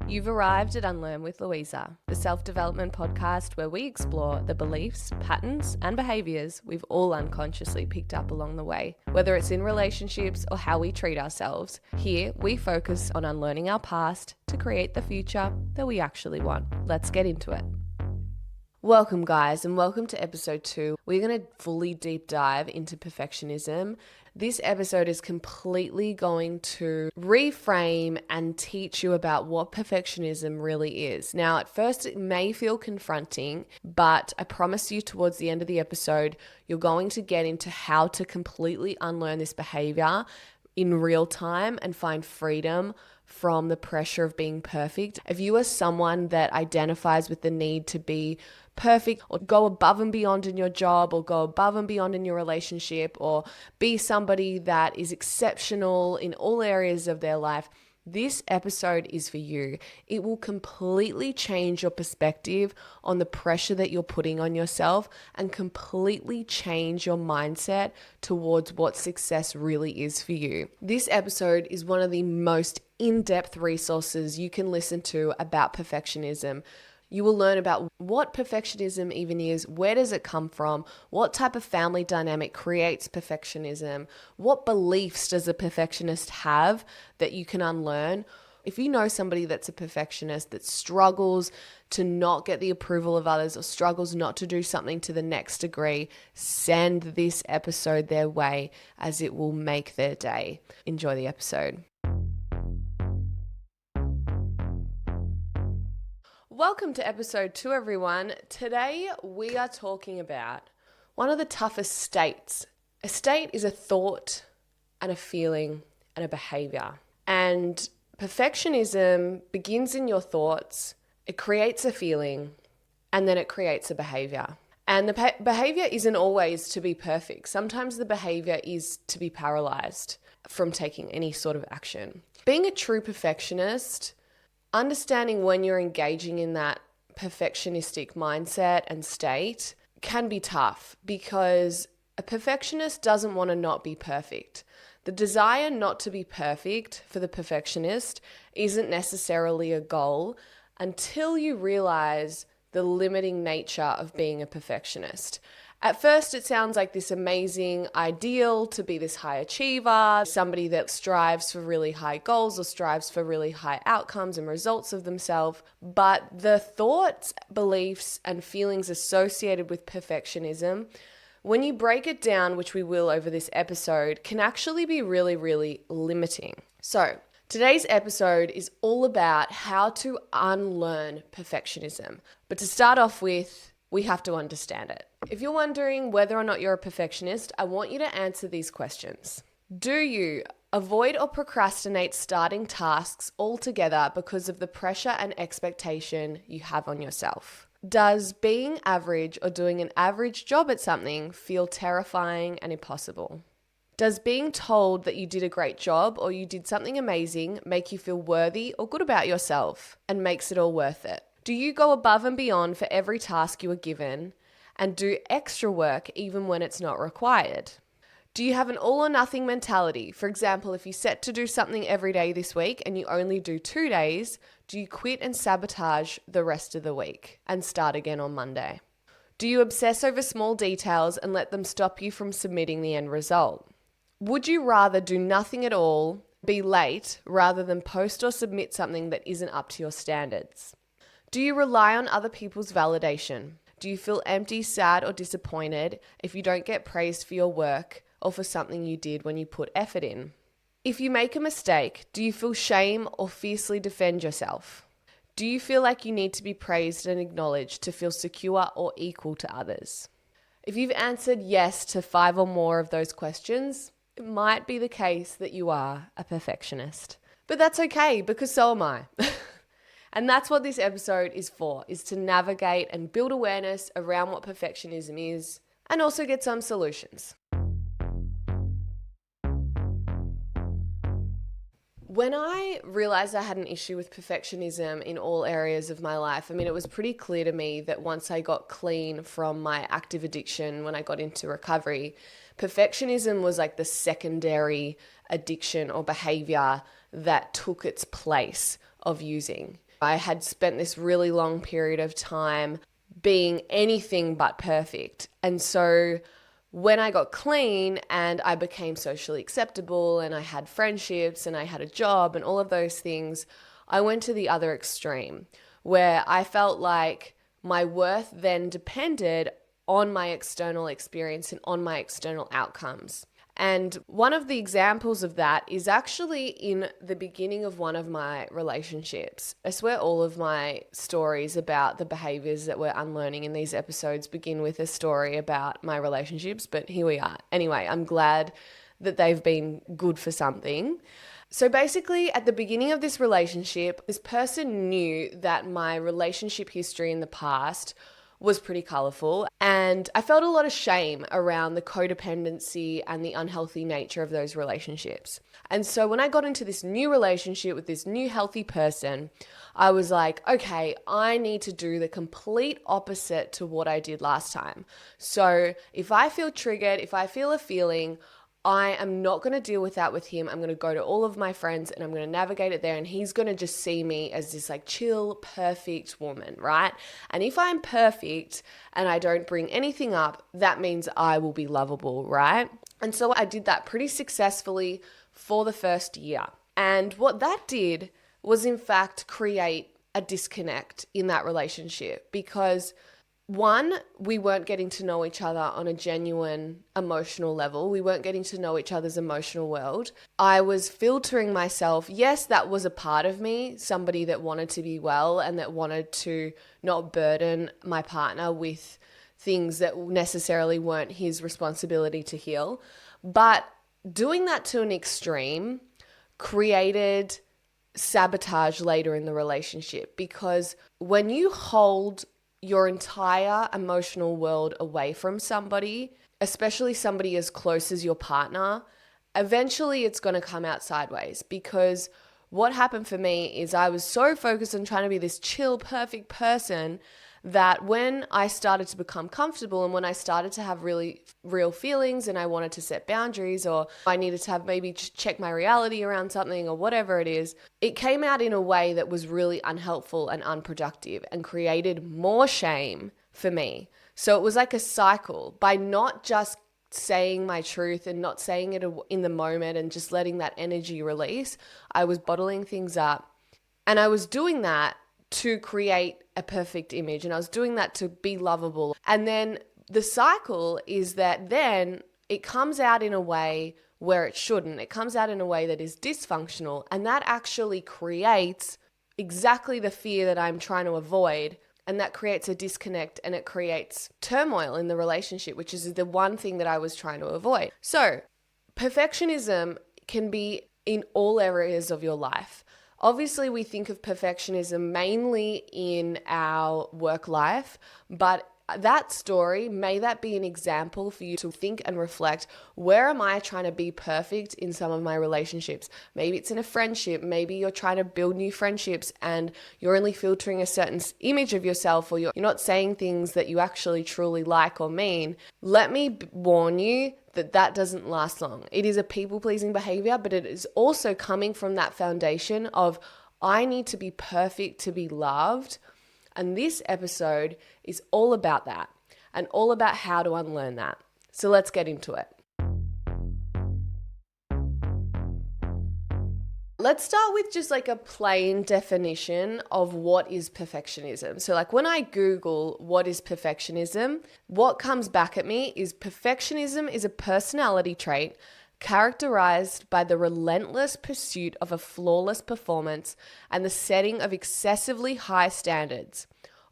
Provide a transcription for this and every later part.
You've arrived at Unlearn with Louisa, the self-development podcast where we explore the beliefs, patterns, and behaviours we've all unconsciously picked up along the way. Whether it's in relationships or how we treat ourselves, here we focus on unlearning our past to create the future that we actually want. Let's get into it. Welcome guys, and welcome to episode 2. We're going to fully deep dive into perfectionism. This episode is completely going to reframe and teach you about what perfectionism really is. Now, at first it may feel confronting, but I promise you towards the end of the episode, you're going to get into how to completely unlearn this behavior in real time and find freedom from the pressure of being perfect. If you are someone that identifies with the need to be perfect or go above and beyond in your job or go above and beyond in your relationship or be somebody that is exceptional in all areas of their life, this episode is for you. It will completely change your perspective on the pressure that you're putting on yourself and completely change your mindset towards what success really is for you. This episode is one of the most in-depth resources you can listen to about perfectionism. You will learn about what perfectionism even is, where does it come from, what type of family dynamic creates perfectionism, what beliefs does a perfectionist have that you can unlearn. If you know somebody that's a perfectionist that struggles to not get the approval of others or struggles not to do something to the next degree, send this episode their way as it will make their day. Enjoy the episode. Welcome to episode 2, everyone. Today we are talking about one of the toughest states. A state is a thought and a feeling and a behavior. And perfectionism begins in your thoughts, it creates a feeling, and then it creates a behavior. And the behavior isn't always to be perfect. Sometimes the behavior is to be paralyzed from taking any sort of action. Being a true perfectionist, understanding when you're engaging in that perfectionistic mindset and state can be tough because a perfectionist doesn't want to not be perfect. The desire not to be perfect for the perfectionist isn't necessarily a goal until you realize the limiting nature of being a perfectionist. At first, it sounds like this amazing ideal to be this high achiever, somebody that strives for really high goals or strives for really high outcomes and results of themselves. But the thoughts, beliefs, and feelings associated with perfectionism, when you break it down, which we will over this episode, can actually be really, really limiting. So, today's episode is all about how to unlearn perfectionism. But to start off with, we have to understand it. If you're wondering whether or not you're a perfectionist, I want you to answer these questions. Do you avoid or procrastinate starting tasks altogether because of the pressure and expectation you have on yourself? Does being average or doing an average job at something feel terrifying and impossible? Does being told that you did a great job or you did something amazing make you feel worthy or good about yourself and makes it all worth it? Do you go above and beyond for every task you are given and do extra work even when it's not required? Do you have an all or nothing mentality? For example, if you set to do something every day this week and you only do 2 days, do you quit and sabotage the rest of the week and start again on Monday? Do you obsess over small details and let them stop you from submitting the end result? Would you rather do nothing at all, be late, rather than post or submit something that isn't up to your standards? Do you rely on other people's validation? Do you feel empty, sad, or disappointed if you don't get praised for your work or for something you did when you put effort in? If you make a mistake, do you feel shame or fiercely defend yourself? Do you feel like you need to be praised and acknowledged to feel secure or equal to others? If you've answered yes to 5 or more of those questions, it might be the case that you are a perfectionist. But that's okay, because so am I. And that's what this episode is for, is to navigate and build awareness around what perfectionism is and also get some solutions. When I realized I had an issue with perfectionism in all areas of my life, it was pretty clear to me that once I got clean from my active addiction, when I got into recovery, perfectionism was like the secondary addiction or behavior that took its place of using. I had spent this really long period of time being anything but perfect. And so when I got clean and I became socially acceptable and I had friendships and I had a job and all of those things, I went to the other extreme where I felt like my worth then depended on my external experience and on my external outcomes. And one of the examples of that is actually in the beginning of one of my relationships. I swear all of my stories about the behaviors that we're unlearning in these episodes begin with a story about my relationships, but here we are. Anyway, I'm glad that they've been good for something. So basically, at the beginning of this relationship, this person knew that my relationship history in the past was pretty colorful, and I felt a lot of shame around the codependency and the unhealthy nature of those relationships. And so when I got into this new relationship with this new healthy person, I was like, okay, I need to do the complete opposite to what I did last time. So if I feel triggered, if I feel a feeling, I am not going to deal with that with him. I'm going to go to all of my friends and I'm going to navigate it there. And he's going to just see me as this like chill, perfect woman, right? And if I'm perfect and I don't bring anything up, that means I will be lovable, right? And so I did that pretty successfully for the first year. And what that did was in fact create a disconnect in that relationship because one, we weren't getting to know each other on a genuine emotional level. We weren't getting to know each other's emotional world. I was filtering myself. Yes, that was a part of me, somebody that wanted to be well and that wanted to not burden my partner with things that necessarily weren't his responsibility to heal. But doing that to an extreme created sabotage later in the relationship because when you hold your entire emotional world away from somebody, especially somebody as close as your partner, eventually it's going to come out sideways because what happened for me is I was so focused on trying to be this chill, perfect person that when I started to become comfortable and when I started to have really real feelings and I wanted to set boundaries or I needed to have maybe check my reality around something or whatever it is, it came out in a way that was really unhelpful and unproductive and created more shame for me. So it was like a cycle. By not just saying my truth and not saying it in the moment and just letting that energy release, I was bottling things up. And I was doing that to create a perfect image. And I was doing that to be lovable. And then the cycle is that then it comes out in a way where it shouldn't. It comes out in a way that is dysfunctional. And that actually creates exactly the fear that I'm trying to avoid. And that creates a disconnect and it creates turmoil in the relationship, which is the one thing that I was trying to avoid. So perfectionism can be in all areas of your life. Obviously, we think of perfectionism mainly in our work life, but that story, may that be an example for you to think and reflect, where am I trying to be perfect in some of my relationships? Maybe it's in a friendship, maybe you're trying to build new friendships and you're only filtering a certain image of yourself or you're not saying things that you actually truly like or mean. Let me warn you that doesn't last long. It is a people-pleasing behavior, but it is also coming from that foundation of I need to be perfect to be loved. And this episode is all about that and all about how to unlearn that. So let's get into it. Let's start with just like a plain definition of what is perfectionism. So like when I Google what is perfectionism, what comes back at me is perfectionism is a personality trait characterized by the relentless pursuit of a flawless performance and the setting of excessively high standards,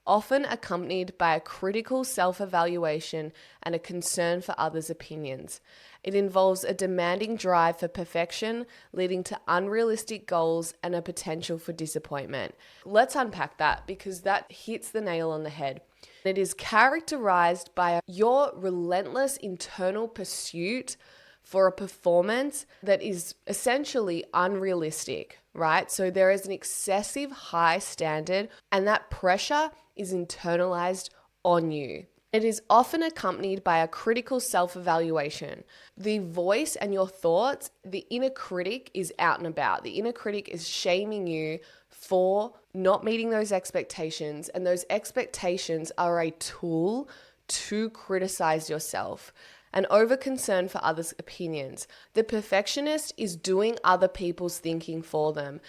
often accompanied by a critical self-evaluation and a concern for others' opinions. It involves a demanding drive for perfection, leading to unrealistic goals and a potential for disappointment. Let's unpack that because that hits the nail on the head. It is characterized by your relentless internal pursuit for a performance that is essentially unrealistic, right? So there is an excessive high standard and that pressure is internalized on you. It is often accompanied by a critical self-evaluation. The voice and your thoughts, the inner critic is out and about. The inner critic is shaming you for not meeting those expectations, and those expectations are a tool to criticize yourself. An over concern for others' opinions. The perfectionist is doing other people's thinking for them.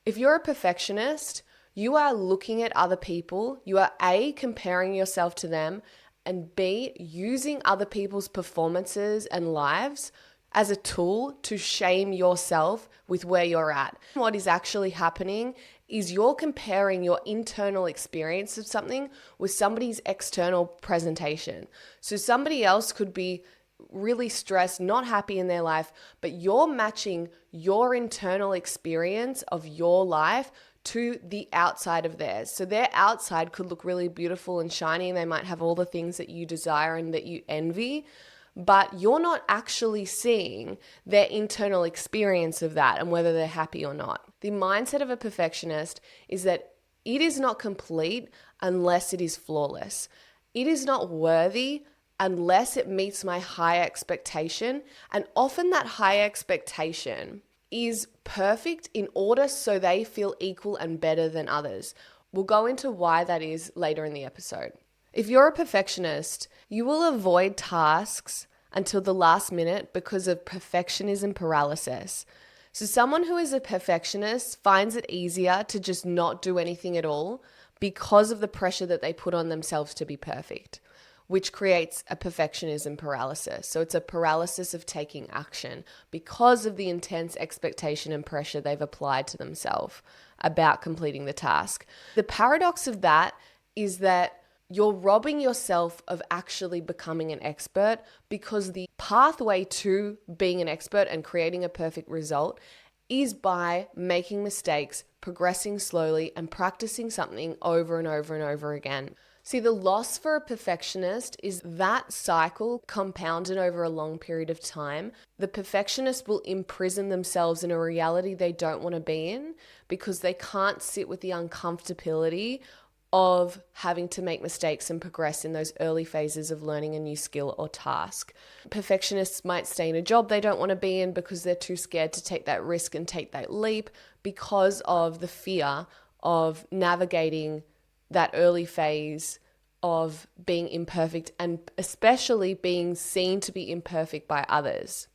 If you're a perfectionist, you are looking at other people, you are A, comparing yourself to them, and B, using other people's performances and lives as a tool to shame yourself with where you're at. What is actually happening is you're comparing your internal experience of something with somebody's external presentation. So somebody else could be really stressed, not happy in their life, but you're matching your internal experience of your life to the outside of theirs. So their outside could look really beautiful and shiny, and they might have all the things that you desire and that you envy, but you're not actually seeing their internal experience of that and whether they're happy or not. The mindset of a perfectionist is that it is not complete unless it is flawless. It is not worthy unless it meets my high expectation, and often that high expectation is perfect in order so they feel equal and better than others. We'll go into why that is later in the episode. If you're a perfectionist, you will avoid tasks until the last minute because of perfectionism paralysis. So someone who is a perfectionist finds it easier to just not do anything at all because of the pressure that they put on themselves to be perfect, which creates a perfectionism paralysis. So it's a paralysis of taking action because of the intense expectation and pressure they've applied to themselves about completing the task. The paradox of that is that you're robbing yourself of actually becoming an expert, because the pathway to being an expert and creating a perfect result is by making mistakes, progressing slowly, and practicing something over and over and over again. See, the loss for a perfectionist is that cycle compounded over a long period of time. The perfectionist will imprison themselves in a reality they don't want to be in because they can't sit with the uncomfortability of having to make mistakes and progress in those early phases of learning a new skill or task. Perfectionists might stay in a job they don't want to be in because they're too scared to take that risk and take that leap because of the fear of navigating that early phase of being imperfect, and especially being seen to be imperfect by others.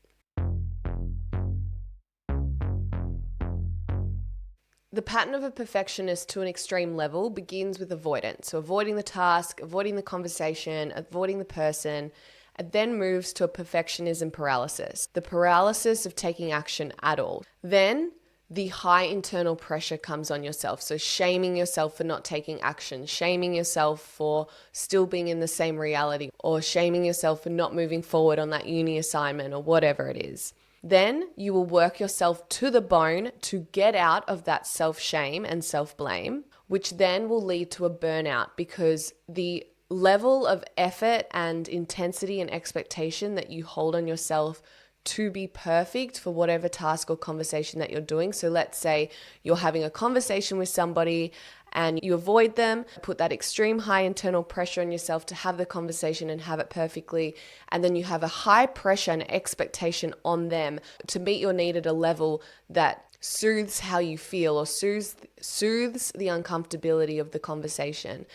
The pattern of a perfectionist to an extreme level begins with avoidance. So avoiding the task, avoiding the conversation, avoiding the person, and then moves to a perfectionism paralysis, the paralysis of taking action at all. Then the high internal pressure comes on yourself. So shaming yourself for not taking action, shaming yourself for still being in the same reality, or shaming yourself for not moving forward on that uni assignment or whatever it is. Then you will work yourself to the bone to get out of that self-shame and self-blame, which then will lead to a burnout, because the level of effort and intensity and expectation that you hold on yourself to be perfect for whatever task or conversation that you're doing. So let's say you're having a conversation with somebody and you avoid them, put that extreme high internal pressure on yourself to have the conversation and have it perfectly. And then you have a high pressure and expectation on them to meet your need at a level that soothes how you feel, or soothes the uncomfortability of the conversation.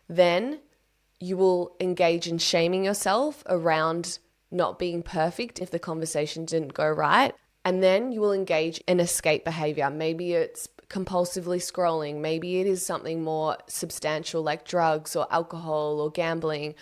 Then you will engage in shaming yourself around not being perfect if the conversation didn't go right. And then you will engage in escape behavior. Maybe it's compulsively scrolling. Maybe it is something more substantial like drugs or alcohol or gambling.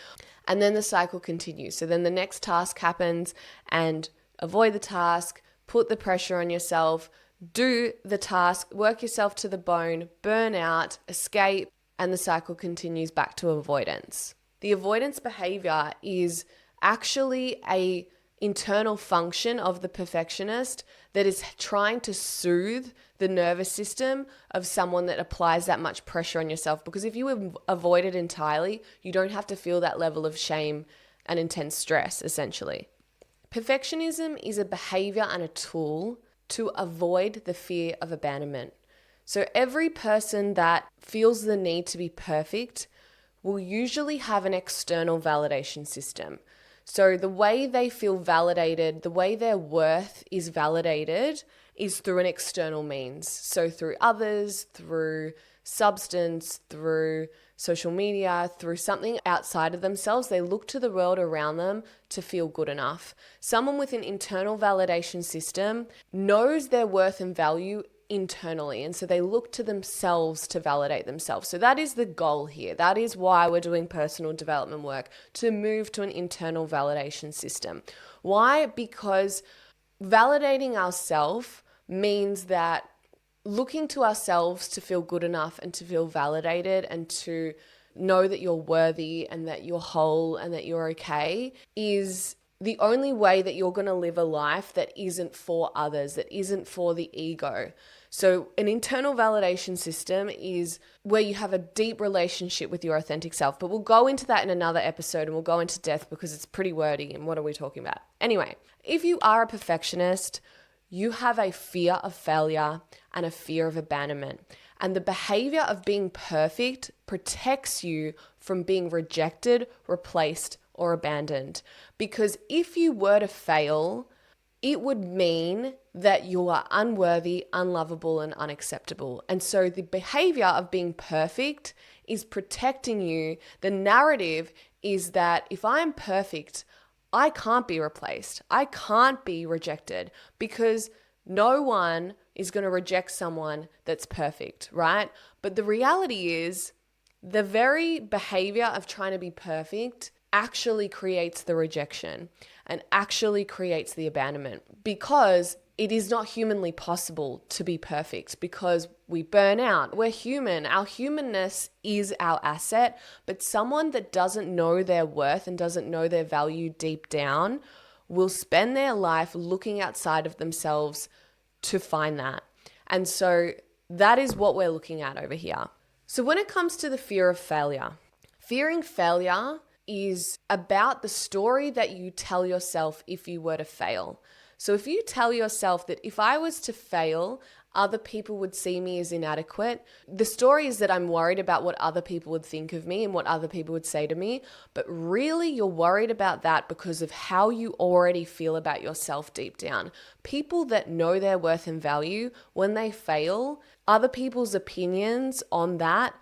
And then the cycle continues. So then the next task happens, and avoid the task, put the pressure on yourself, do the task, work yourself to the bone, burn out, escape, and the cycle continues back to avoidance. The avoidance behavior is actually a internal function of the perfectionist that is trying to soothe the nervous system of someone that applies that much pressure on yourself. Because if you avoid it entirely, you don't have to feel that level of shame and intense stress, essentially. Perfectionism is a behavior and a tool to avoid the fear of abandonment. So every person that feels the need to be perfect will usually have an external validation system. So the way they feel validated, the way their worth is validated is through an external means. So through others, through substance, through social media, through something outside of themselves. They look to the world around them to feel good enough. Someone with an internal validation system knows their worth and value internally, and so they look to themselves to validate themselves. So that is the goal here. That is why we're doing personal development work, to move to an internal validation system. Why? Because validating ourselves means that looking to ourselves to feel good enough and to feel validated and to know that you're worthy and that you're whole and that you're okay is the only way that you're going to live a life that isn't for others, that isn't for the ego. So an internal validation system is where you have a deep relationship with your authentic self. But we'll go into that in another episode, and we'll go into depth because it's pretty wordy. And what are we talking about? Anyway, if you are a perfectionist, you have a fear of failure and a fear of abandonment. And the behavior of being perfect protects you from being rejected, replaced, or abandoned. Because if you were to fail, it would mean that you are unworthy, unlovable, and unacceptable. And so the behavior of being perfect is protecting you. The narrative is that if I'm perfect, I can't be replaced. I can't be rejected, because no one is going to reject someone that's perfect, right? But the reality is the very behavior of trying to be perfect actually creates the rejection and actually creates the abandonment, because it is not humanly possible to be perfect, because we burn out. We're human. Our humanness is our asset, but someone that doesn't know their worth and doesn't know their value deep down will spend their life looking outside of themselves to find that. And so that is what we're looking at over here. So when it comes to the fear of failure, fearing failure is about the story that you tell yourself if you were to fail. So if you tell yourself that if I was to fail, other people would see me as inadequate, the story is that I'm worried about what other people would think of me and what other people would say to me. But really, you're worried about that because of how you already feel about yourself deep down. People that know their worth and value, when they fail, other people's opinions on that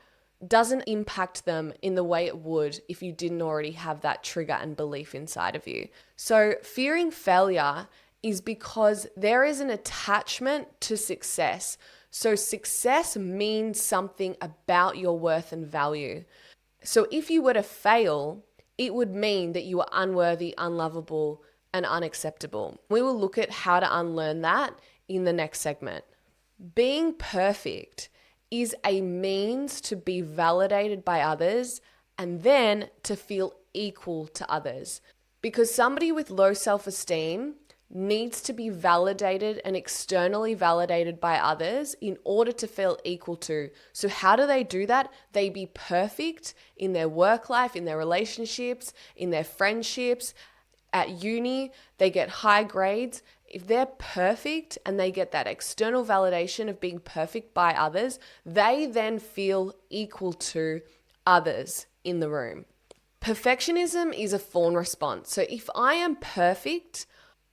doesn't impact them in the way it would if you didn't already have that trigger and belief inside of you. So fearing failure is because there is an attachment to success. So success means something about your worth and value. So if you were to fail, it would mean that you are unworthy, unlovable, and unacceptable. We will look at how to unlearn that in the next segment. Being perfect is a means to be validated by others and then to feel equal to others. Because somebody with low self-esteem needs to be validated and externally validated by others in order to feel equal to. So how do they do that? They be perfect in their work life, in their relationships, in their friendships. At uni, they get high grades. If they're perfect and they get that external validation of being perfect by others, they then feel equal to others in the room. Perfectionism is a fawn response. So if I am perfect,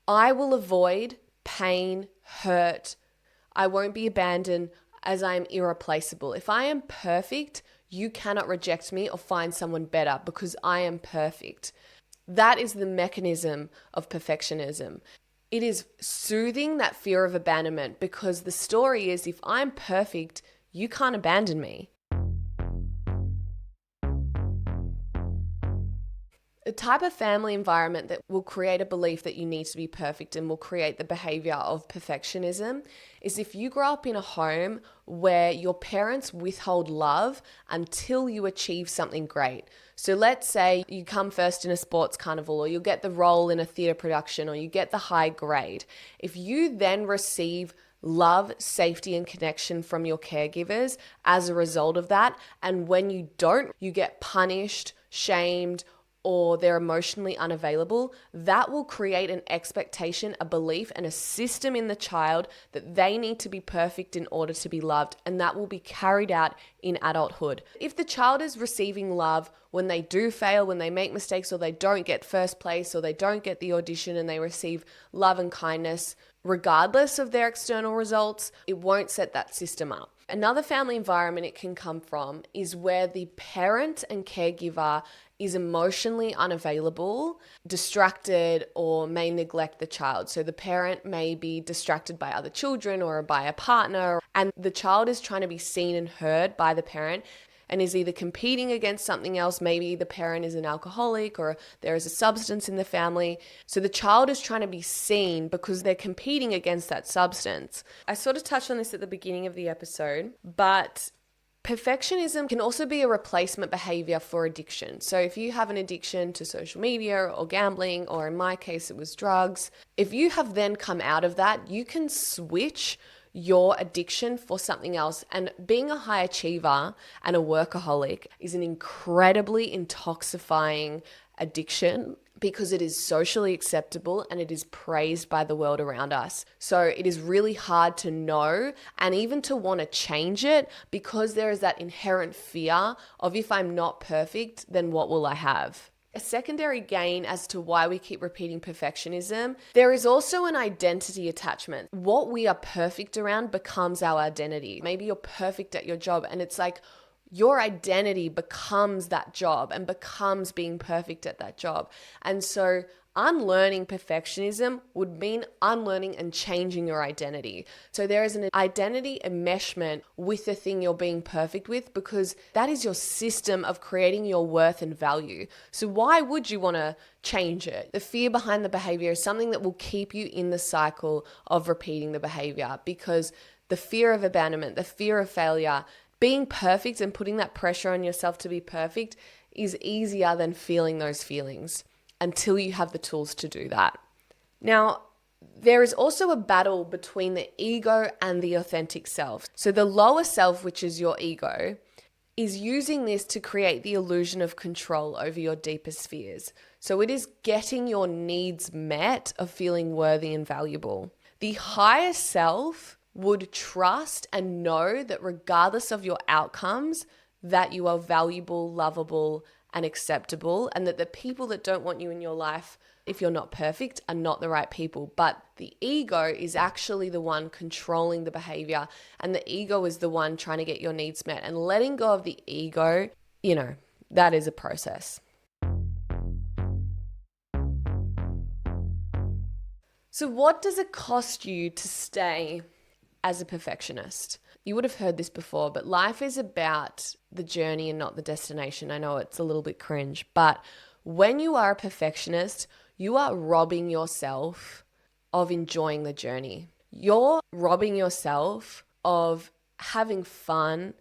I will avoid pain, hurt. I won't be abandoned as I am irreplaceable. If I am perfect, you cannot reject me or find someone better because I am perfect. That is the mechanism of perfectionism. It is soothing that fear of abandonment, because the story is if I'm perfect, you can't abandon me. The type of family environment that will create a belief that you need to be perfect and will create the behavior of perfectionism is if you grow up in a home where your parents withhold love until you achieve something great. So let's say you come first in a sports carnival, or you'll get the role in a theatre production, or you get the high grade. If you then receive love, safety, and connection from your caregivers as a result of that, and when you don't, you get punished, shamed, or they're emotionally unavailable, that will create an expectation, a belief, and a system in the child that they need to be perfect in order to be loved, and that will be carried out in adulthood. If the child is receiving love when they do fail, when they make mistakes, or they don't get first place, or they don't get the audition, and they receive love and kindness, regardless of their external results, it won't set that system up. Another family environment it can come from is where the parent and caregiver is emotionally unavailable, distracted, or may neglect the child. So the parent may be distracted by other children or by a partner, and the child is trying to be seen and heard by the parent and is either competing against something else. Maybe the parent is an alcoholic or there is a substance in the family. So the child is trying to be seen because they're competing against that substance. I sort of touched on this at the beginning of the episode, but perfectionism can also be a replacement behavior for addiction. So if you have an addiction to social media or gambling, or in my case, it was drugs, if you have then come out of that, you can switch your addiction for something else. And being a high achiever and a workaholic is an incredibly intoxifying addiction because it is socially acceptable and it is praised by the world around us. So it is really hard to know and even to want to change it because there is that inherent fear of, if I'm not perfect, then what will I have? A secondary gain as to why we keep repeating perfectionism, there is also an identity attachment. What we are perfect around becomes our identity. Maybe you're perfect at your job and it's like your identity becomes that job and becomes being perfect at that job. And so unlearning perfectionism would mean unlearning and changing your identity. So there is an identity enmeshment with the thing you're being perfect with, because that is your system of creating your worth and value. So why would you want to change it? The fear behind the behavior is something that will keep you in the cycle of repeating the behavior, because the fear of abandonment, the fear of failure, being perfect and putting that pressure on yourself to be perfect is easier than feeling those feelings until you have the tools to do that. Now, there is also a battle between the ego and the authentic self. So the lower self, which is your ego, is using this to create the illusion of control over your deepest fears. So it is getting your needs met of feeling worthy and valuable. The higher self would trust and know that regardless of your outcomes, that you are valuable, lovable, and acceptable, and that the people that don't want you in your life, if you're not perfect, are not the right people. But the ego is actually the one controlling the behavior, and the ego is the one trying to get your needs met. And letting go of the ego, that is a process. So what does it cost you to stay as a perfectionist? You would have heard this before, but life is about the journey and not the destination. I know it's a little bit cringe, but when you are a perfectionist, you are robbing yourself of enjoying the journey. You're robbing yourself of having fun,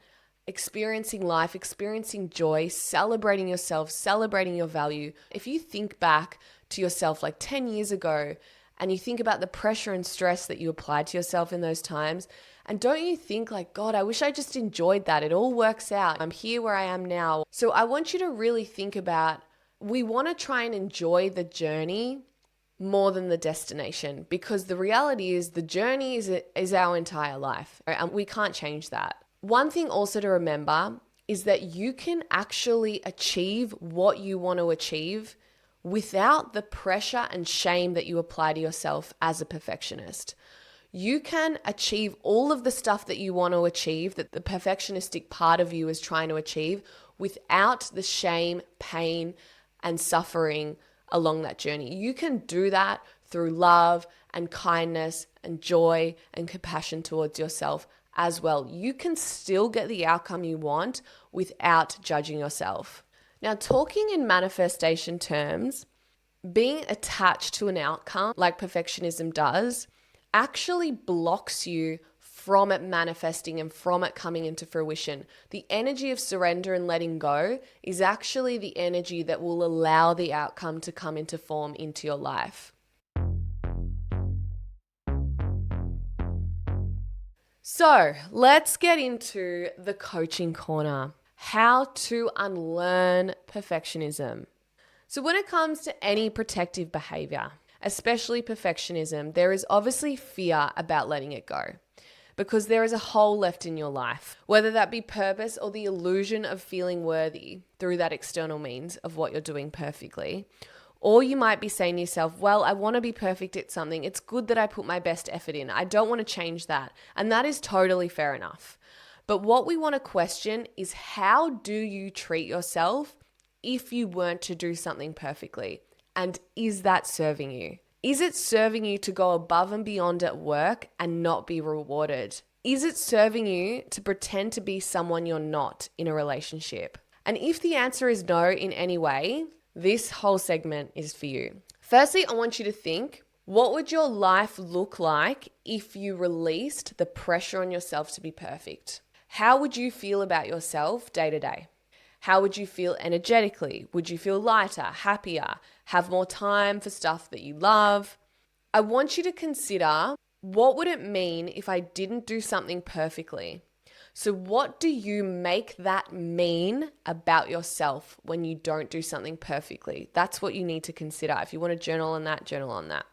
experiencing life, experiencing joy, celebrating yourself, celebrating your value. If you think back to yourself like 10 years ago, and you think about the pressure and stress that you applied to yourself in those times, and don't you think like, God, I wish I just enjoyed that. It all works out. I'm here where I am now. So I want you to really think about, we want to try and enjoy the journey more than the destination, because the reality is the journey is our entire life, right? And we can't change that. One thing also to remember is that you can actually achieve what you want to achieve without the pressure and shame that you apply to yourself as a perfectionist. You can achieve all of the stuff that you want to achieve, that the perfectionistic part of you is trying to achieve, without the shame, pain, and suffering along that journey. You can do that through love and kindness and joy and compassion towards yourself as well. You can still get the outcome you want without judging yourself. Now, talking in manifestation terms, being attached to an outcome like perfectionism does actually blocks you from it manifesting and from it coming into fruition. The energy of surrender and letting go is actually the energy that will allow the outcome to come into form into your life. So let's get into the coaching corner. How to unlearn perfectionism. So when it comes to any protective behavior, especially perfectionism, there is obviously fear about letting it go because there is a hole left in your life, whether that be purpose or the illusion of feeling worthy through that external means of what you're doing perfectly. Or you might be saying to yourself, well, I want to be perfect at something. It's good that I put my best effort in. I don't want to change that. And that is totally fair enough. But what we want to question is, how do you treat yourself if you weren't to do something perfectly? And is that serving you? Is it serving you to go above and beyond at work and not be rewarded? Is it serving you to pretend to be someone you're not in a relationship? And if the answer is no in any way, this whole segment is for you. Firstly, I want you to think, what would your life look like if you released the pressure on yourself to be perfect? How would you feel about yourself day to day? How would you feel energetically? Would you feel lighter, happier, have more time for stuff that you love? I want you to consider, what would it mean if I didn't do something perfectly? So what do you make that mean about yourself when you don't do something perfectly? That's what you need to consider. If you want to journal on that, journal on that.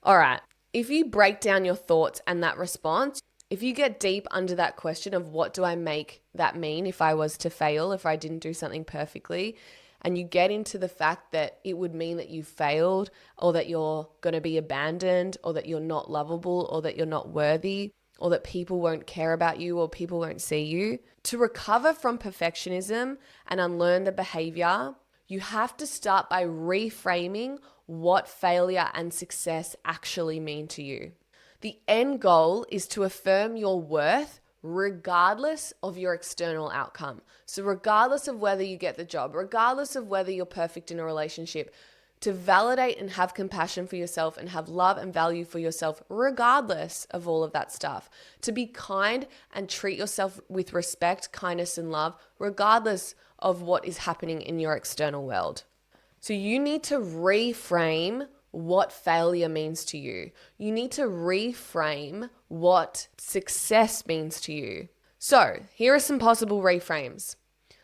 All right. If you break down your thoughts and that response, if you get deep under that question of what do I make that mean if I was to fail, if I didn't do something perfectly, and you get into the fact that it would mean that you failed, or that you're going to be abandoned, or that you're not lovable, or that you're not worthy, or that people won't care about you, or people won't see you. To recover from perfectionism and unlearn the behavior, you have to start by reframing what failure and success actually mean to you. The end goal is to affirm your worth regardless of your external outcome. So regardless of whether you get the job, regardless of whether you're perfect in a relationship, to validate and have compassion for yourself and have love and value for yourself, regardless of all of that stuff. To be kind and treat yourself with respect, kindness, and love, regardless of what is happening in your external world. So you need to reframe what failure means to you. You need to reframe what success means to you. So here are some possible reframes.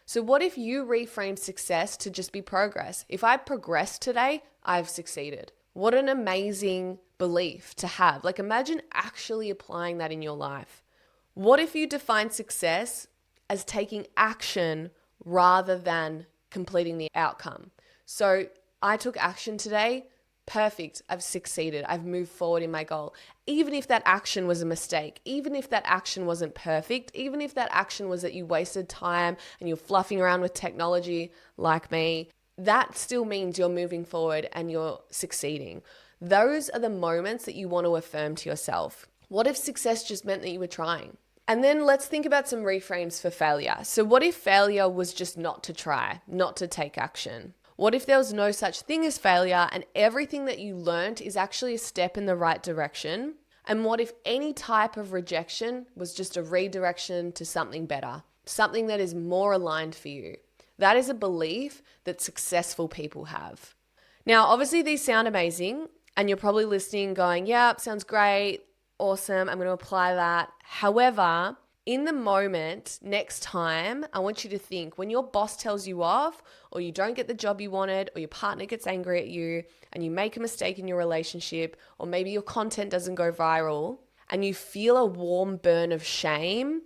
So what if you reframe success to just be progress? If I progress today, I've succeeded. What an amazing belief to have. Like, imagine actually applying that in your life. What if you define success as taking action rather than completing the outcome? So I took action today. Perfect. I've succeeded. I've moved forward in my goal. Even if that action was a mistake, even if that action wasn't perfect, even if that action was that you wasted time and you're fluffing around with technology like me, that still means you're moving forward and you're succeeding. Those are the moments that you want to affirm to yourself. What if success just meant that you were trying? And then let's think about some reframes for failure. So what if failure was just not to try, not to take action? What if there was no such thing as failure and everything that you learned is actually a step in the right direction? And what if any type of rejection was just a redirection to something better, something that is more aligned for you? That is a belief that successful people have. Now, obviously these sound amazing and you're probably listening going, yeah, sounds great, awesome, I'm going to apply that. However, in the moment, next time, I want you to think, when your boss tells you off, or you don't get the job you wanted, or your partner gets angry at you, and you make a mistake in your relationship, or maybe your content doesn't go viral, and you feel a warm burn of shame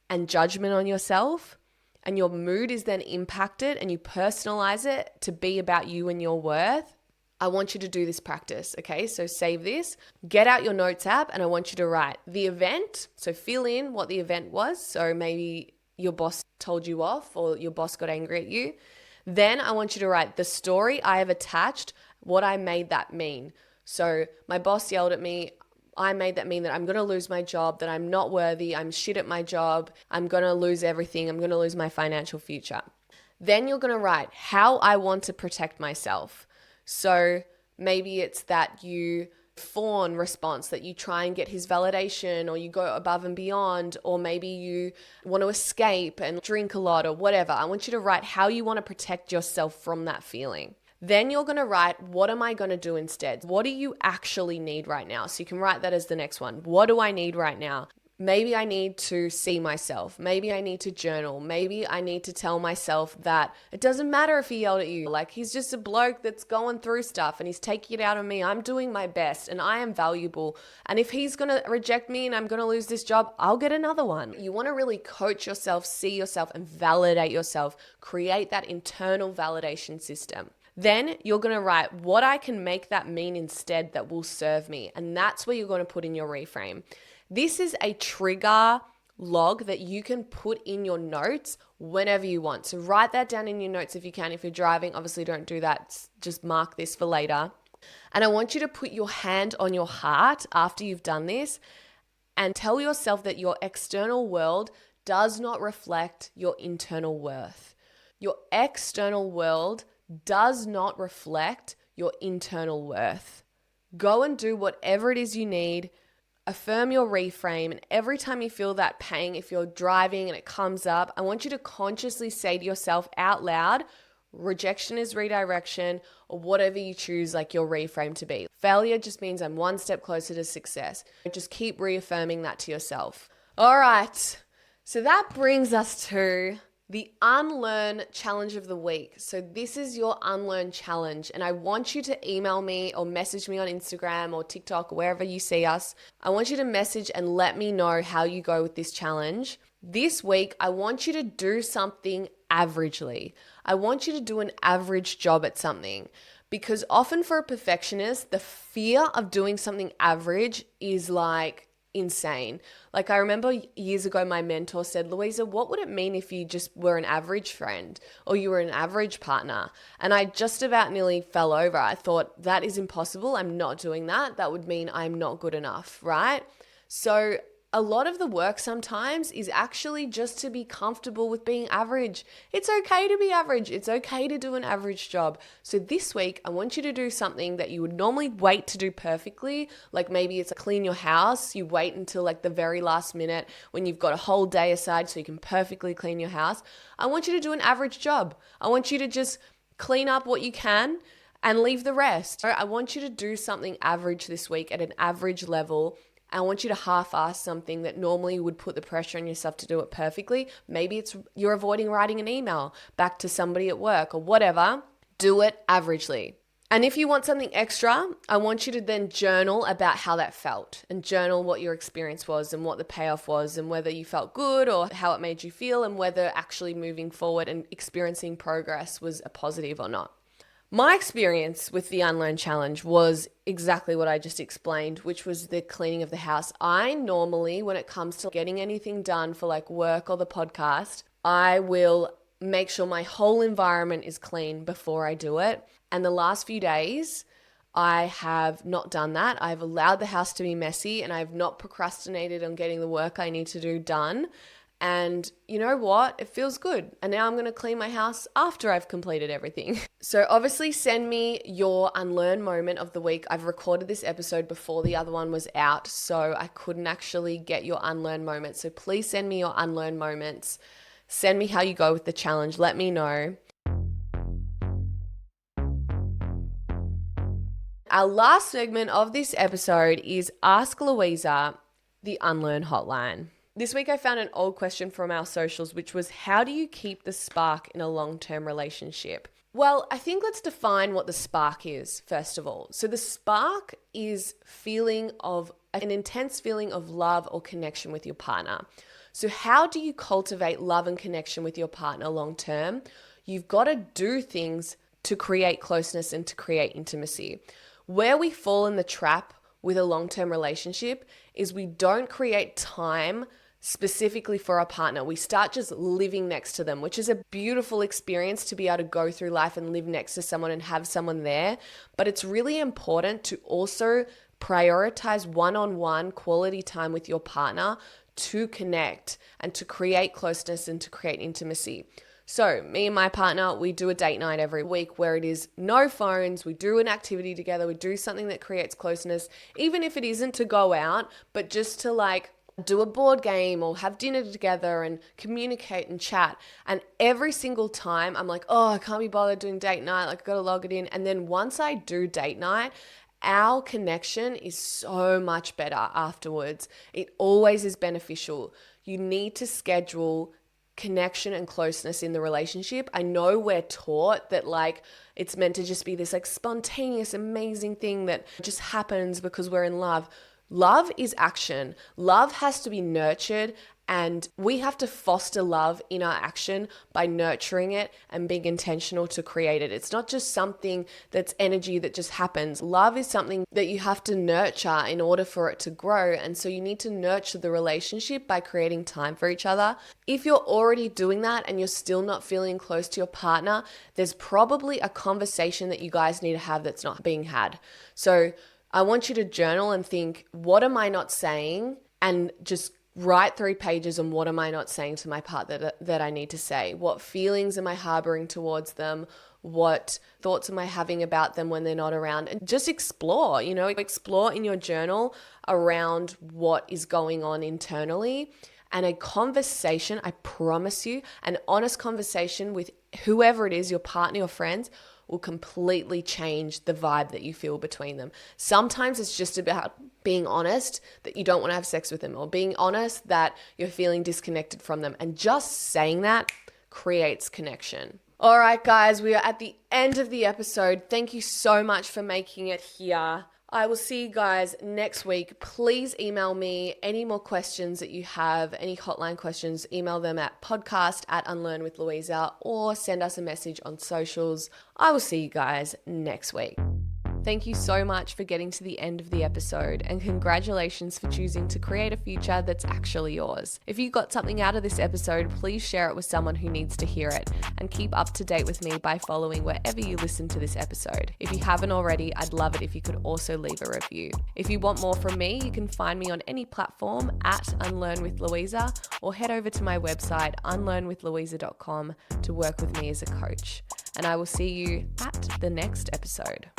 and judgment on yourself, and your mood is then impacted, and you personalize it to be about you and your worth, I want you to do this practice, okay? So save this, get out your notes app, and I want you to write the event. So fill in what the event was. So maybe your boss told you off or your boss got angry at you. Then I want you to write the story I have attached, what I made that mean. So my boss yelled at me. I made that mean that I'm going to lose my job, that I'm not worthy, I'm shit at my job, I'm going to lose everything, I'm going to lose my financial future. Then you're going to write how I want to protect myself. So maybe it's that you fawn response, that you try and get his validation, or you go above and beyond, or maybe you want to escape and drink a lot or whatever. I want you to write how you want to protect yourself from that feeling. Then you're going to write, what am I going to do instead? What do you actually need right now? So you can write that as the next one. What do I need right now? Maybe I need to see myself. Maybe I need to journal. Maybe I need to tell myself that it doesn't matter if he yelled at you. Like, he's just a bloke that's going through stuff and he's taking it out on me. I'm doing my best and I am valuable. And if he's going to reject me and I'm going to lose this job, I'll get another one. You want to really coach yourself, see yourself, and validate yourself. Create that internal validation system. Then you're going to write what I can make that mean instead that will serve me. And that's where you're going to put in your reframe. This is a trigger log that you can put in your notes whenever you want. So write that down in your notes if you can. If you're driving, obviously don't do that. Just mark this for later. And I want you to put your hand on your heart after you've done this and tell yourself that your external world does not reflect your internal worth. Your external world does not reflect your internal worth. Go and do whatever it is you need. Affirm your reframe, and every time you feel that pang, if you're driving and it comes up, I want you to consciously say to yourself out loud, rejection is redirection, or whatever you choose like your reframe to be. Failure just means I'm one step closer to success. Just keep reaffirming that to yourself. All right, so that brings us to the Unlearn Challenge of the Week. So this is your Unlearn Challenge, and I want you to email me or message me on Instagram or TikTok, or wherever you see us. I want you to message and let me know how you go with this challenge. This week, I want you to do something averagely. I want you to do an average job at something, because often for a perfectionist, the fear of doing something average is like insane. Like, I remember years ago, my mentor said, Louisa, what would it mean if you just were an average friend or you were an average partner? And I just about nearly fell over. I thought, that is impossible. I'm not doing that. That would mean I'm not good enough, right? So a lot of the work sometimes is actually just to be comfortable with being average. It's okay to be average. It's okay to do an average job. So this week, I want you to do something that you would normally wait to do perfectly. Like maybe it's clean your house. You wait until like the very last minute when you've got a whole day aside so you can perfectly clean your house. I want you to do an average job. I want you to just clean up what you can and leave the rest. I want you to do something average this week at an average level. I want you to half-ass something that normally would put the pressure on yourself to do it perfectly. Maybe it's you're avoiding writing an email back to somebody at work or whatever. Do it averagely. And if you want something extra, I want you to then journal about how that felt and journal what your experience was and what the payoff was and whether you felt good or how it made you feel and whether actually moving forward and experiencing progress was a positive or not. My experience with the Unlearn Challenge was exactly what I just explained, which was the cleaning of the house. I normally, when it comes to getting anything done for like work or the podcast, I will make sure my whole environment is clean before I do it. And the last few days, I have not done that. I've allowed the house to be messy and I've not procrastinated on getting the work I need to do done. And you know what? It feels good. And now I'm going to clean my house after I've completed everything. So obviously send me your unlearn moment of the week. I've recorded this episode before the other one was out, so I couldn't actually get your unlearn moment. So please send me your unlearn moments. Send me how you go with the challenge. Let me know. Our last segment of this episode is Ask Louisa, the Unlearn Hotline. This week I found an old question from our socials, which was, how do you keep the spark in a long-term relationship? Well, I think let's define what the spark is, first of all. So the spark is an intense feeling of love or connection with your partner. So how do you cultivate love and connection with your partner long-term? You've got to do things to create closeness and to create intimacy. Where we fall in the trap with a long-term relationship is we don't create time specifically for our partner. We start just living next to them, which is a beautiful experience to be able to go through life and live next to someone and have someone there. But it's really important to also prioritize one-on-one quality time with your partner to connect and to create closeness and to create intimacy. So me and my partner, we do a date night every week where it is no phones. We do an activity together. We do something that creates closeness, even if it isn't to go out, but just to like do a board game or have dinner together and communicate and chat. And every single time I'm like, oh, I can't be bothered doing date night. Like I got to log it in. And then once I do date night, our connection is so much better afterwards. It always is beneficial. You need to schedule connection and closeness in the relationship. I know we're taught that like it's meant to just be this like spontaneous, amazing thing that just happens because we're in love. Love is action. Love has to be nurtured, and we have to foster love in our action by nurturing it and being intentional to create it. It's not just something that's energy that just happens. Love is something that you have to nurture in order for it to grow. And so you need to nurture the relationship by creating time for each other. If you're already doing that and you're still not feeling close to your partner, there's probably a conversation that you guys need to have that's not being had. So I want you to journal and think, what am I not saying? And just write 3 pages on what am I not saying to my partner that I need to say? What feelings am I harboring towards them? What thoughts am I having about them when they're not around? And just explore in your journal around what is going on internally. And a conversation, I promise you, an honest conversation with whoever it is, your partner, your friends, will completely change the vibe that you feel between them. Sometimes it's just about being honest that you don't want to have sex with them, or being honest that you're feeling disconnected from them. And just saying that creates connection. All right, guys, we are at the end of the episode. Thank you so much for making it here. I will see you guys next week. Please email me any more questions that you have, any hotline questions, email them at podcast@unlearnwithlouisa, or send us a message on socials. I will see you guys next week. Thank you so much for getting to the end of the episode, and congratulations for choosing to create a future that's actually yours. If you got something out of this episode, please share it with someone who needs to hear it, and keep up to date with me by following wherever you listen to this episode. If you haven't already, I'd love it if you could also leave a review. If you want more from me, you can find me on any platform at Unlearn with Louisa, or head over to my website unlearnwithlouisa.com to work with me as a coach. And I will see you at the next episode.